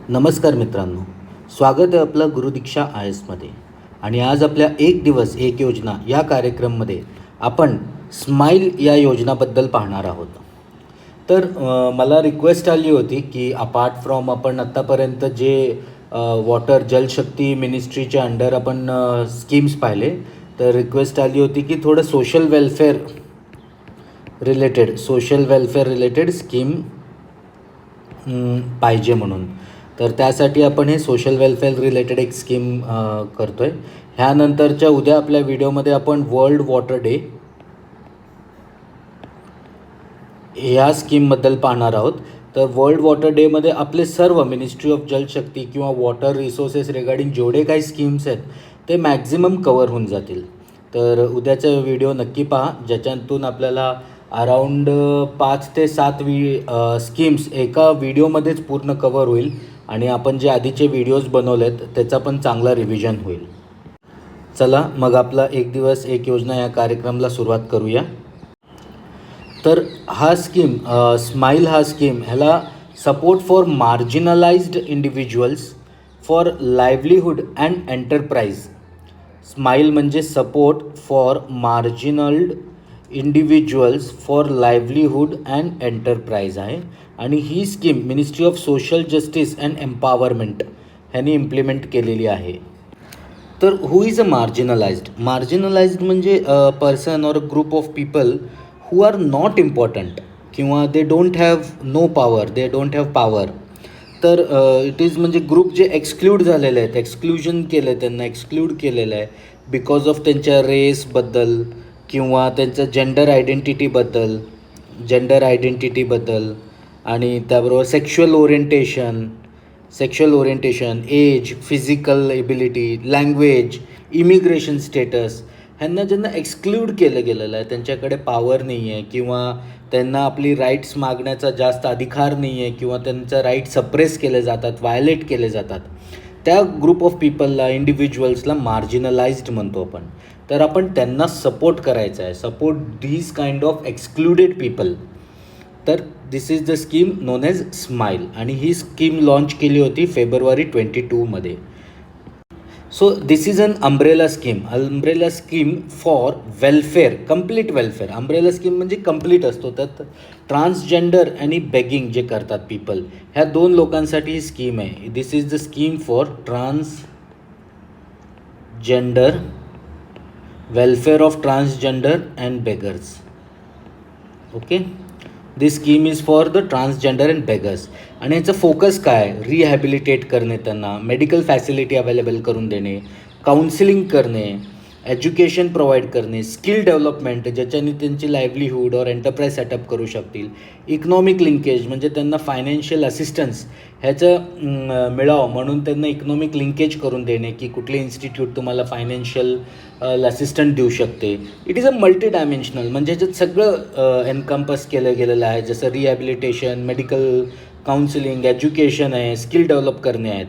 नमस्कार मित्रांनो, स्वागत आहे आपलं गुरुदीक्षा आय एसमध्ये. आणि आज आपल्या एक दिवस एक योजना या कार्यक्रममध्ये आपण स्माईल या योजनाबद्दल पाहणार आहोत. तर मला रिक्वेस्ट आली होती की अपार्ट फ्रॉम आपण आत्तापर्यंत जे वॉटर जलशक्ती मिनिस्ट्रीच्या अंडर आपण स्कीम्स पाहिले, तर रिक्वेस्ट आली होती की थोडं सोशल वेलफेअर रिलेटेड स्कीम पाहिजे म्हणून. तर त्यासाठी आपण हे सोशल वेलफेअर रिलेटेड एक स्कीम करतो आहे. ह्यानंतरच्या उद्या आपल्या व्हिडिओमध्ये आपण वर्ल्ड वॉटर डे ह्या स्कीमबद्दल पाहणार आहोत. तर वर्ल्ड वॉटर डेमध्ये आपले सर्व मिनिस्ट्री ऑफ जलशक्ती किंवा वॉटर रिसोर्सेस रिगार्डिंग जेवढे काही स्कीम्स आहेत ते मॅक्झिमम कवर होऊन जातील. तर उद्याचा व्हिडिओ नक्की पहा, ज्याच्यातून आपल्याला अराऊंड 5 ते 7 स्कीम्स एका व्हिडिओमध्येच पूर्ण कवर होईल आणि आपण जे आधीचे व्हिडिओज बनवलेत त्याचा पण चांगला रिव्हिजन होईल. चला मग आपला एक दिवस एक योजना या कार्यक्रमाला सुरुवात करूया. तर हा स्कीम स्माईल हा स्कीम ह्याला support for marginalised individuals for livelihood and enterprise. Smile म्हणजे support for marginalised individuals for livelihood and enterprise आहे. आणि ही scheme ministry of social justice and empowerment ह्यांनी इम्प्लिमेंट केलेली आहे. तर हू इज अ मार्जिनलाइज्ड म्हणजे person or a group of people who are not important किंवा they don't have no power, they don't have power. तर it is म्हणजे group जे exclude झालेले आहेत, एक्सक्ल्युजन केलं आहे, त्यांना एक्सक्लूड केलेलं आहे बिकॉज ऑफ त्यांच्या रेसबद्दल किंवा त्यांच्या जेंडर आयडेंटिटीबद्दल आणि त्याबरोबर sexual orientation, age, physical ability, language, immigration status ह्यांना ज्यांना एक्सक्लूड केलं गेलेलं आहे, त्यांच्याकडे पॉवर नाही आहे किंवा त्यांना आपली राईट्स मागण्याचा जास्त अधिकार नाही आहे किंवा त्यांचं राईट सप्रेस केले जातात, व्हायलेट केले जातात, त्या ग्रुप ऑफ पीपलला, इंडिव्हिज्युअल्सला मार्जिनलाइज्ड म्हणतो आपण. तर आपण त्यांना सपोर्ट करायचा आहे, support these kind of excluded people. तर this is the scheme known as smile आणि ही स्कीम लॉन्च केली होती फेब्रुवारी 22मध्ये. So this is an umbrella scheme for welfare, complete welfare. Umbrella scheme म्हणजे कम्प्लीट असतो, त्यात ट्रान्सजेंडर आणि बेगिंग जे करतात पीपल, ह्या 2 लोकांसाठी ही स्कीम आहे. This is the scheme for transgender, welfare of transgender and beggars. Okay, this scheme is for the transgender and beggars. आणि याचं फोकस काय? रिहॅबिलिटेट करणे, त्यांना मेडिकल फॅसिलिटी अवेलेबल करून देणे, काउन्सिलिंग करणे, एज्युकेशन प्रोव्हाइड करणे, स्किल डेव्हलपमेंट ज्याच्याने त्यांची लाईव्हलीहूड और एंटरप्राइज सेटअप करू शकतील, इकॉनॉमिक लिंकेज म्हणजे त्यांना फायनान्शियल असिस्टन्स ह्याचं मिळावं म्हणून त्यांना इकॉनॉमिक लिंकेज करून देणे की कुठले इन्स्टिट्यूट तुम्हाला फायनान्शियल असिस्टंट देऊ शकते. It is a multi dimensional म्हणजे ह्याच्यात सगळं एनकम्पस केलं गेलेलं आहे, जसं रिहॅबिलिटेशन, मेडिकल काउन्सिलिंग, एज्युकेशन आहे, स्किल डेव्हलप करणे आहेत.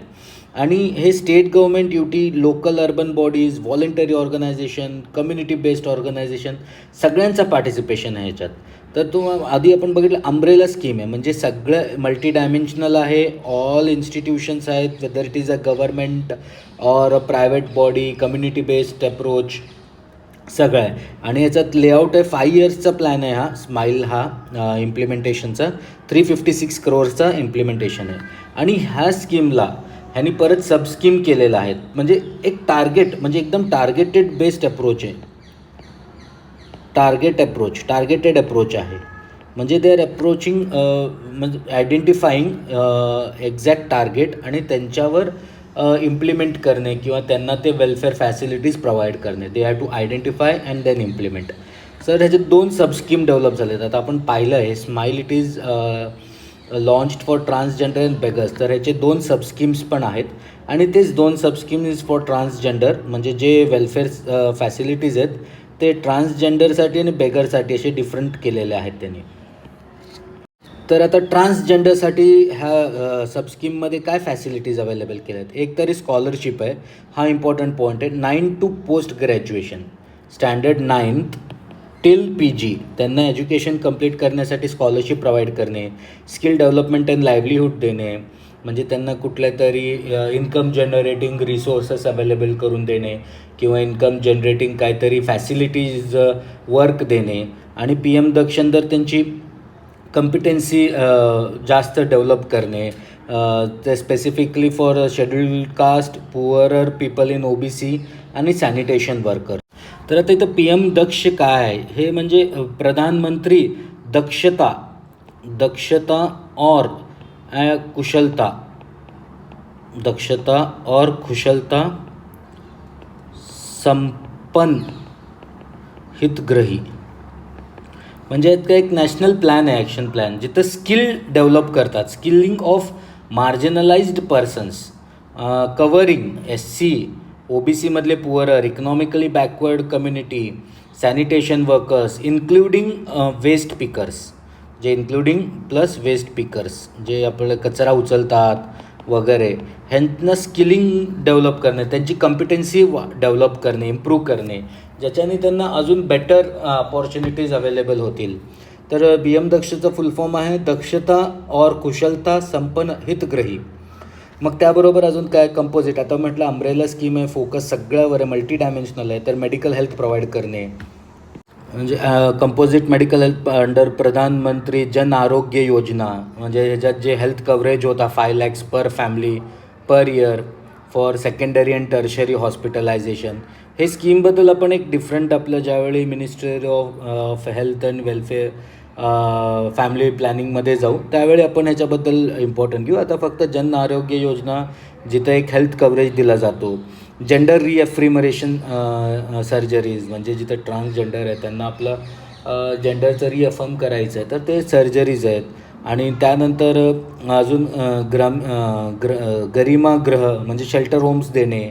आणि हे state government duty, local urban bodies, voluntary organisation, community based organisation सगळ्यांचा पार्टिसिपेशन आहे ह्याच्यात. तर आधी आपण बघितलं अम्ब्रेला स्कीम आहे म्हणजे सगळं मल्टी डायमेन्शनल आहे, ऑल इन्स्टिट्यूशन्स आहेत, whether it is a government or a private body, community based approach सगळं आहे. आणि याच्यात लेआउट आहे, 5 इयर्सचा प्लॅन आहे हा स्माईल हा इम्प्लिमेंटेशनचा, 356 crores इम्प्लिमेंटेशन आहे. आणि ह्या स्कीमला ह्यांनी परत सबस्कीम केलेलं आहे, म्हणजे एक टार्गेट म्हणजे एकदम टार्गेटेड बेस्ड अप्रोच आहे, टार्गेटेड अप्रोच आहे. म्हणजे दे आर अप्रोचिंग म्हणजे आयडेंटिफाईंग एक्झॅक्ट टार्गेट आणि त्यांच्यावर इम्प्लिमेंट करणे किंवा त्यांना ते वेलफेअर फॅसिलिटीज प्रोव्हाइड करणे. They have to identify and then implement. Sir ह्याचे 2 सबस्कीम डेव्हलप झाले आहेत. आता आपण पाहिलं आहे smile it is launched for transgender and beggars. तर ह्याचे 2 सबस्कीम्स पण आहेत आणि तेच 2 सबस्कीम इज फॉर ट्रान्सजेंडर म्हणजे जे वेलफेअर फॅसिलिटीज आहेत ते ट्रान्सजेंडरसाठी आणि बेगरसाठी असे डिफरंट केलेले आहेत त्यांनी. तर आता ट्रान्सजेंडरसाठी ह्या सबस्कीममध्ये काय फॅसिलिटीज अवेलेबल केल्या आहेत? एक तरी स्कॉलरशिप आहे, हा इम्पॉर्टंट पॉईंट आहे. 9 to post graduation, standard 9th till PG त्यांना एज्युकेशन कंप्लीट करण्यासाठी स्कॉलरशिप प्रोव्हाइड करणे, स्किल डेव्हलपमेंट अँड लाईव्हलीहूड देणे, म्हणजे त्यांना कुठल्या तरी इन्कम जनरेटिंग रिसोर्सेस अवेलेबल करून देणे किंवा इन्कम जनरेटिंग काहीतरी फॅसिलिटीज वर्क देणे. आणि पी एम दक्ष अंदर त्यांची कम्पिटन्सी जास्त डेव्हलप करणे, ते specifically for scheduled caste, poorer people in OBC आणि सॅनिटेशन वर्कर. तर आता इथं पी एम दक्ष काय आहे, हे म्हणजे प्रधानमंत्री दक्षता और कुशलता संपन्न हितग्राही. म्हणजे यात एक नॅशनल प्लॅन आहे, ॲक्शन प्लॅन, जिथं स्किल डेव्हलप करतात, skilling of marginalised persons, covering SC, OBC मधले poorer, economically backward community, sanitation workers, including waste pickers, जे इन्क्लुडिंग प्लस वेस्ट पिकर्स, जे आपलं कचरा उचलतात वगैरे, ह्यांना स्किलिंग डेव्हलप करणे, त्यांची कॉम्पिटन्सी डेव्हलप करणे, इम्प्रूव्ह करणे, ज्याच्याने त्यांना अजून बेटर अपॉर्च्युनिटीज अवेलेबल होतील. तर BM दक्षचं फुल फॉर्म आहे दक्षता और कुशलता संपन्न हितग्राही. मग त्याबरोबर अजून काय, कंपोजिट. आता म्हटलं अम्ब्रेला स्कीम आहे, फोकस सगळ्यावर आहे, मल्टी डायमेन्शनल आहे. तर मेडिकल हेल्थ प्रोव्हाइड करणे, म्हणजे कंपोजिट मेडिकल हेल्थ अंडर प्रधानमंत्री जन आरोग्य योजना, म्हणजे ह्याच्यात जे हेल्थ कव्हरेज होता 5 lakhs per family per year for secondary and tertiary hospitalisation. हे स्कीमबद्दल आपण एक डिफरंट आपलं ज्यावेळी ministry of health and welfare family प्लॅनिंगमध्ये जाऊ त्यावेळी आपण ह्याच्याबद्दल इम्पॉर्टंट घेऊ. आता फक्त जन आरोग्य योजना, जिथं एक हेल्थ कव्हरेज दिला जातो. जेंडर रिअफ्रिमरेशन सर्जरीज, म्हणजे जिथं ट्रान्सजेंडर आहे त्यांना आपलं जेंडरचं रिअफर्म करायचं आहे, तर ते सर्जरीज आहेत. आणि त्यानंतर अजून गरिमागृह म्हणजे शेल्टर होम्स देणे,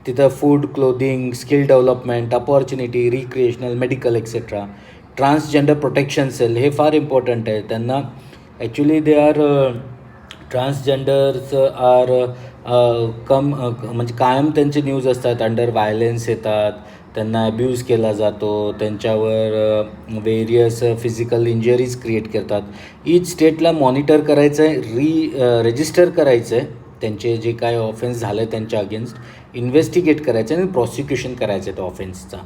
तिथं food, clothing, skill development, opportunity, recreational, medical etcetera. Transgender protection cell, हे फार इम्पॉर्टंट आहे. त्यांना actually they are transgenders are म्हणजे कायम त्यांचे न्यूज असतात, अंडर व्हायलेन्स येतात, त्यांना अब्यूज केला जातो, त्यांच्यावर वेरियस फिजिकल इंजरीज क्रिएट करतात. ईच स्टेटला मॉनिटर करायचं आहे, रजिस्टर करायचं आहे त्यांचे जे काय ऑफेन्स झालं आहे त्यांच्या अगेन्स्ट, इन्व्हेस्टिगेट करायचं आणि प्रॉसिक्युशन करायचं आहे त्या ऑफेन्सचा.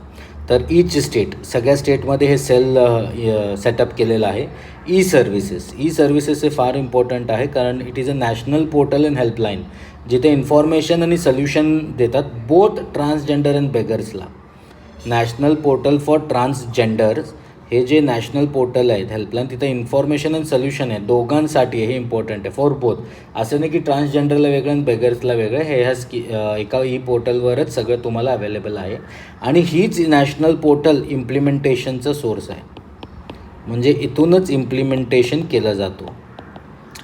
तर ईच स्टेट, सगळ्या स्टेटमध्ये हे सेल सेटअप केलेलं आहे. ई सर्व्हिसेस हे फार इम्पॉर्टंट आहे, कारण it is a national portal and helpline, जिथे इन्फॉर्मेशन आणि सोल्युशन देतात बोथ ट्रान्सजेंडर अँड बेगर्सला. नॅशनल पोर्टल फॉर ट्रान्सजेंडर्स, हे जे नॅशनल पोर्टल आहेत हेल्पलाईन, तिथं इन्फॉर्मेशन अँड सोल्युशन आहे दोघांसाठी. हे इम्पॉर्टंट आहे फॉर बोथ. असं नाही की ट्रान्सजेंडरला वेगळं आणि बेगर्सला वेगळं, हे एका ई पोर्टलवरच सगळं तुम्हाला अवेलेबल आहे. आणि हीच नॅशनल पोर्टल इम्प्लिमेंटेशनचा सोर्स आहे, म्हणजे इथूनच इम्प्लिमेंटेशन केलं जातो.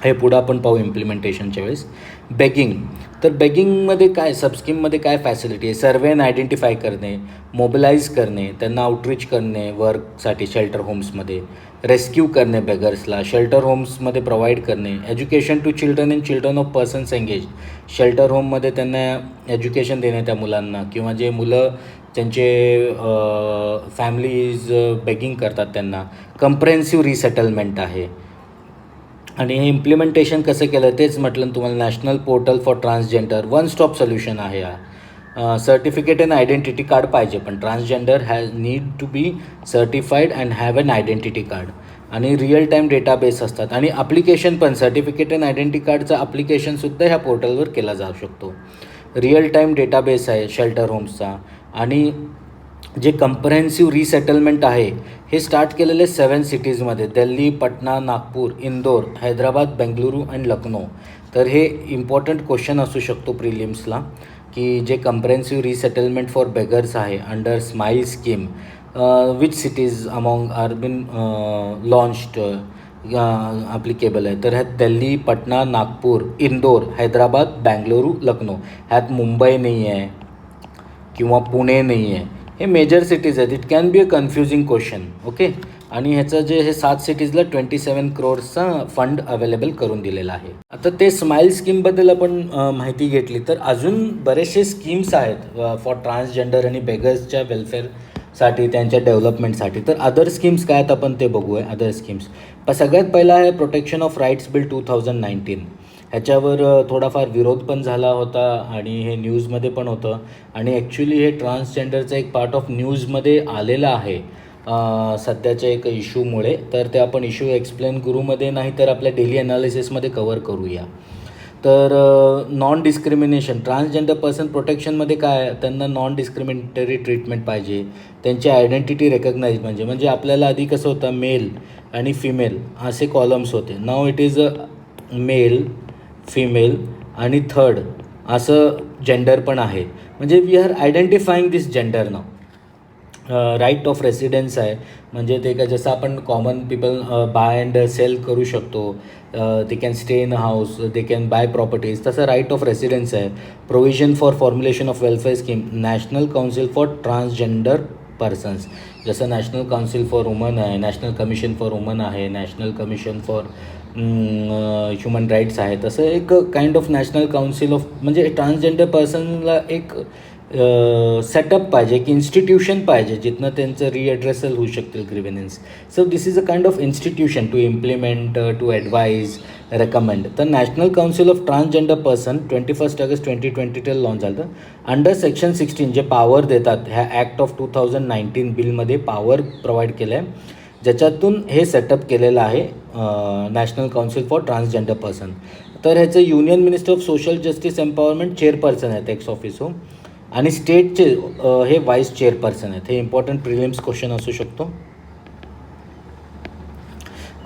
हे पुढं आपण पाहू इम्प्लिमेंटेशनच्या वेळेस. बेगिंग, तर बेगिंगमध्ये काय, सबस्कीममध्ये काय फॅसिलिटी आहे, सर्वे अँड आयडेंटिफाय करणे, मोबिलाइज करणे, त्यांना आउटरीच करणे वर्कसाठी शेल्टर होम्समध्ये, रेस्क्यू करणे बेगर्सला, शेल्टर होम्समध्ये प्रोव्हाइड करणे, education to children and children of persons engage, shelter होममध्ये त्यांना एज्युकेशन देणे त्या मुलांना, किंवा जे मुलं त्यांचे फॅमिलीज बेगिंग करतात त्यांना. कम्प्रेहेन्सिव्ह रिसेटलमेंट आहे. आणि हे इम्प्लिमेंटेशन कसं केलं तेच म्हटलं तुम्हाला, national portal for transgender, one stop solution आहे हा. सर्टिफिकेट अँड आयडेंटिटी कार्ड पाहिजे, पण transgender need to be certified and have an identity card. आणि रिअल टाईम डेटाबेस असतात, आणि ॲप्लिकेशन पण, सर्टिफिकेट अँड आयडेंटिटी कार्डचं ॲप्लिकेशनसुद्धा ह्या पोर्टलवर केला जाऊ शकतो. रिअल टाईम डेटाबेस आहे शेल्टर होम्सचा. आणि जे कम्प्रेहेन्सिव्ह रिसेटलमेंट आहे हे स्टार्ट केलेले 7 सिटीजमध्ये, दिल्ली, पटना, नागपूर, इंदोर, हैदराबाद, बेंगलुरू अँड लखनौ. तर हे इम्पॉर्टंट क्वेश्चन असू शकतो प्रिलिम्सला, की जे कम्प्रेहेन्सिव्ह रिसेटलमेंट फॉर बेगर्स आहे under smile scheme, which cities among are been launched applicable आहे. तर ह्यात दिल्ली, पटना, नागपूर, इंदोर, हैदराबाद, बेंगलुरू, लखनौ. ह्यात मुंबई नाही आहे किंवा पुणे नाही आहे. हे मेजर सिटीज आहेत. It can be a confusing question. Okay. आणि ह्याचं जे हे 7 सिटीजला 27 crores फंड अवेलेबल करून दिलेला आहे. आता ते स्माईल स्कीमबद्दल आपण माहिती घेतली, तर अजून बरेचसे स्कीम्स आहेत फॉर ट्रान्सजेंडर आणि बेगर्सच्या वेलफेअरसाठी, त्यांच्या डेव्हलपमेंटसाठी. तर अदर स्कीम्स काय आहेत आपण ते बघूया. अदर स्कीम्स सगळ्यात पहिला आहे प्रोटेक्शन ऑफ राईट्स बिल 2019. ह्याच्यावर थोडाफार विरोध पण झाला होता आणि हे न्यूजमध्ये पण होतं आणि ॲक्च्युली हे ट्रान्सजेंडरचं एक पार्ट ऑफ न्यूजमध्ये आलेलं आहे सध्याच्या एक इश्यूमुळे. तर ते आपण इश्यू एक्सप्लेन करूमध्ये नाही तर आपल्या डेली ॲनालिसिसमध्ये कवर करूया. तर नॉन डिस्क्रिमिनेशन ट्रान्सजेंडर पर्सन प्रोटेक्शनमध्ये काय, त्यांना नॉन डिस्क्रिमिनेटरी ट्रीटमेंट पाहिजे, त्यांची आयडेंटिटी रेकग्नाइज म्हणजे आपल्याला आधी कसं होतं मेल आणि फिमेल असे कॉलम्स होते. नाव इट इज मेल, फिमेल आणि थर्ड असं जेंडर पण आहे. म्हणजे we are identifying this gender नाव. राईट ऑफ रेसिडेन्स आहे म्हणजे ते का जसं आपण common people buy and sell करू शकतो, they can stay in a house, they can buy properties, तसं राईट ऑफ रेसिडेन्स आहे. Provision for formulation of welfare scheme, national council for transgender persons, जसं नॅशनल काउन्सिल फॉर वुमन आहे, national commission for woman आहे, national commission for human rights आहे, तसं एक kind of national council of म्हणजे transgender पर्सनला एक सेटअप पाहिजे, एक इन्स्टिट्यूशन पाहिजे जिथनं त्यांचं रिॲड्रेसल होऊ शकतील grievance. So this is a kind of institution to implement, to advise, recommend. तर national council of transgender person 21 August 2022 launch झालं. अंडर सेक्शन 16 जे पॉवर देतात ह्या ॲक्ट ऑफ 2019 बिलमध्ये पॉवर प्रोव्हाइड केलं आहे, ज्याच्यातून हे सेटअप केलेलं आहे national council for transgender person. तर ह्याचं union minister of social justice empowerment chairperson आहेत एक्स ऑफिसो आणि स्टेटचे हे व्हाईस चेअरपर्सन आहेत. हे इम्पॉर्टंट प्रिलिम्स क्वेश्चन असू शकतो.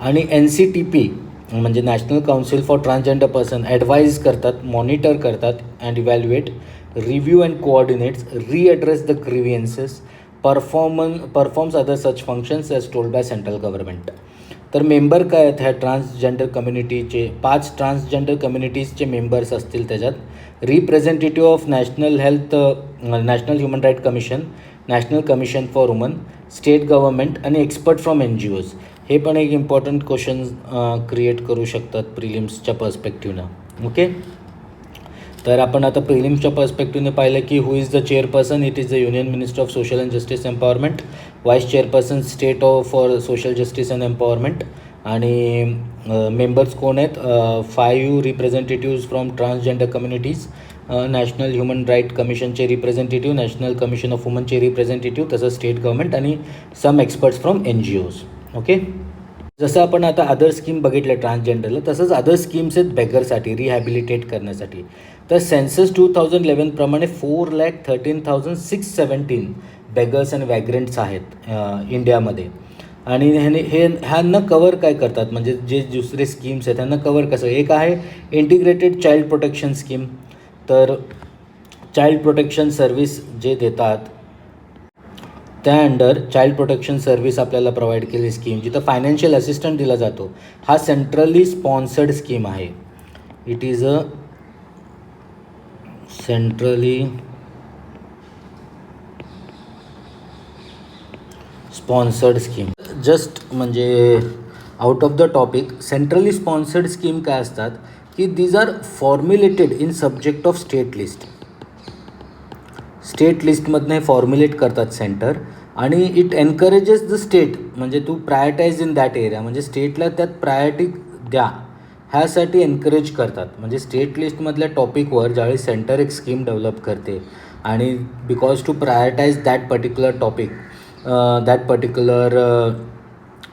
आणि NCTP म्हणजे national council for transgender person advise करतात, मॉनिटर करतात and evaluate, review and coordinates, redress the grievances, performs other such functions as told by central government. तर मेंबर काय आहेत ह्या ट्रान्सजेंडर कम्युनिटीचे, 5 ट्रान्सजेंडर कम्युनिटीजचे मेंबर्स असतील त्याच्यात. Representative of national health, national human right commission, national commission for woman, state government आणि expert from NGOज. हे पण एक इम्पॉर्टंट क्वेश्चन क्रिएट करू शकतात प्रिलिम्सच्या पर्स्पेक्टिव्हनं. ओके, तर आपण आता प्रिलिम्सच्या पर्स्पेक्टिव्हने पाहिलं की who is the chairperson, it is the union minister of social and justice empowerment, vice chairperson state of for social justice and empowerment, आणि मेंबर्स कोण आहेत, 5 representatives from transgender communities, national human right कमिशनचे representative, national commission of वुमनचे representative, तसंच state government आणि some experts from NGOज. Okay, जसं आपण आता अदर स्कीम बघितलं ट्रान्सजेंडरला, तसंच अदर स्कीम्स आहेत बेगरसाठी, रिहॅबिलिटेट करण्यासाठी. तर सेन्सस 2011 प्रमाणे 4,13,617 बेगर्स अँड वॅग्रंट्स आहेत इंडियामध्ये. आणि ह्यांना कवर काय करतात म्हणजे जे दुसरे स्कीम्स आहेत त्यांना कवर कसं, एक आहे इंटिग्रेटेड चाइल्ड प्रोटेक्शन स्कीम. तर चाइल्ड प्रोटेक्शन सर्व्हिस जे देतात त्या अंडर चाइल्ड प्रोटेक्शन सर्व्हिस आपल्याला प्रोव्हाइड केली स्कीम, जिथं फायनान्शियल असिस्टंट दिला जातो. हा सेंट्रली स्पॉन्सर्ड स्कीम आहे. It is a centrally sponsored scheme. Just म्हणजे out of the topic, centrally sponsored scheme काय असतात की these are formulated in subject of state list. State लिस्टमधनं हे फॉर्म्युलेट करतात सेंटर आणि इट एनकरेजेस द स्टेट, म्हणजे तू प्रायोरिटाईज इन दॅट एरिया, म्हणजे स्टेटला त्यात प्रायोरिटी द्या ह्यासाठी एनकरेज करतात. म्हणजे स्टेट लिस्टमधल्या टॉपिकवर ज्यावेळी सेंटर एक स्कीम डेव्हलप करते आणि because to prioritise that particular topic, that particular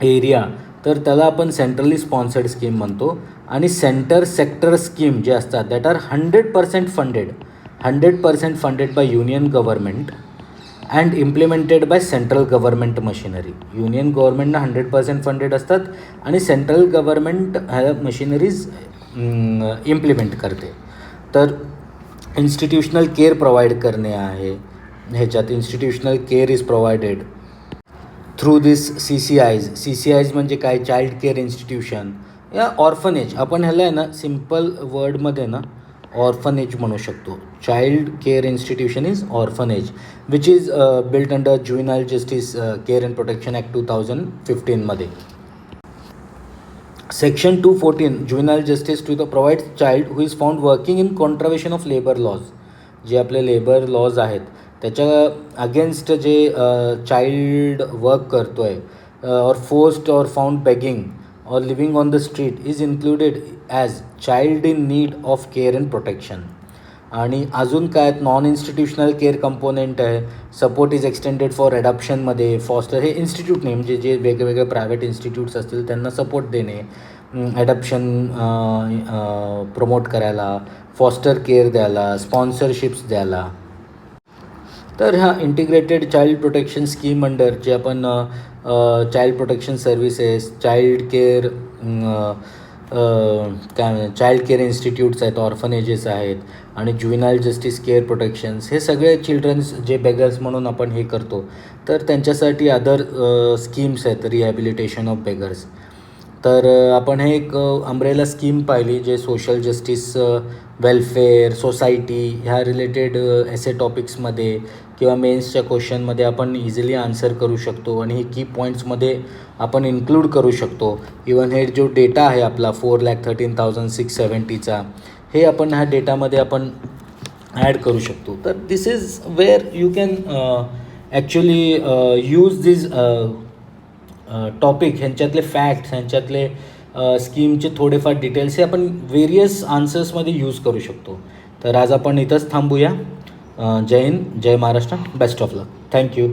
area, तर त्याला आपण सेंट्रली स्पॉन्सर्ड स्कीम म्हणतो. आणि सेंटर सेक्टर स्कीम जे असतात that are 100% funded by union government and implemented by central government machinery. Union गव्हर्नमेंटनं 100% फंडेड असतात आणि सेंट्रल गव्हर्नमेंट ह्या मशिनरीज इम्प्लिमेंट करते. तर इन्स्टिट्यूशनल केअर प्रोव्हाइड करणे आहे ह्याच्यात. Institutional care is provided through this CCIs म्हणजे काय, चाइल्ड केअर इन्स्टिट्यूशन या ऑर्फनेज. आपण ह्याला आहे ना सिम्पल वर्डमध्ये ना ऑर्फनेज म्हणू शकतो. Child care institution is orphanage which is built under juvenile justice care and protection act 2015मध्ये. Section 214 juvenile justice to the provide child who is found working in contravention of labour laws. जे आपले labour lodge आहेत त्याच्या against जे child work करतो आहे और forced और found begging or living on the street is included as child in need of care and protection. आणि अजून काय नॉन इन्स्टिट्यूशनल केअर कंपोनेंट आहे. सपोर्ट इज एक्सटेंडेड फॉर ॲडॉप्शनमध्ये फॉस्टर हे इन्स्टिट्यूटने म्हणजे जे वेगवेगळे प्रायव्हेट इन्स्टिट्यूट्स असतील त्यांना सपोर्ट देणे, ॲडॉप्शन प्रमोट करायला, फॉस्टर केअर द्यायला, स्पॉन्सरशिप्स द्यायला. तर ह्या integrated child protection scheme under जे आपण child protection services, child care काय चाइल्ड केअर इन्स्टिट्यूट्स आहेत, ऑर्फनेजेस आहेत आणि ज्युव्हेनाइल जस्टिस केअर प्रोटेक्शन्स हे सगळे चिल्ड्रन्स जे बेगर्स म्हणून आपण हे करतो तर त्यांच्यासाठी अदर स्कीम्स आहेत रिहॅबिलिटेशन ऑफ बेगर्स. तर आपण हे एक अम्ब्रेला स्कीम पाहिली जे सोशल जस्टिस, वेलफेअर, सोसायटी ह्या रिलेटेड असे टॉपिक्समध्ये किंवा मेन्सच्या क्वेश्चनमध्ये आपण इझिली आन्सर करू शकतो आणि हे की पॉईंट्समध्ये आपण इन्क्लूड करू शकतो. इवन हे जो डेटा आहे आपला 4,13,670चा हे आपण ह्या डेटामध्ये आपण ॲड करू शकतो. तर this is where you can actually use this topic, ह्यांच्यातले फॅक्ट्स, ह्यांच्यातले स्कीमचे थोडेफार डिटेल्स हे आपण वेरियस आन्सर्समध्ये यूज करू शकतो. तर आज आपण इथंच थांबूया. जय हिंद, जय Maharashtra, best of luck. Thank you.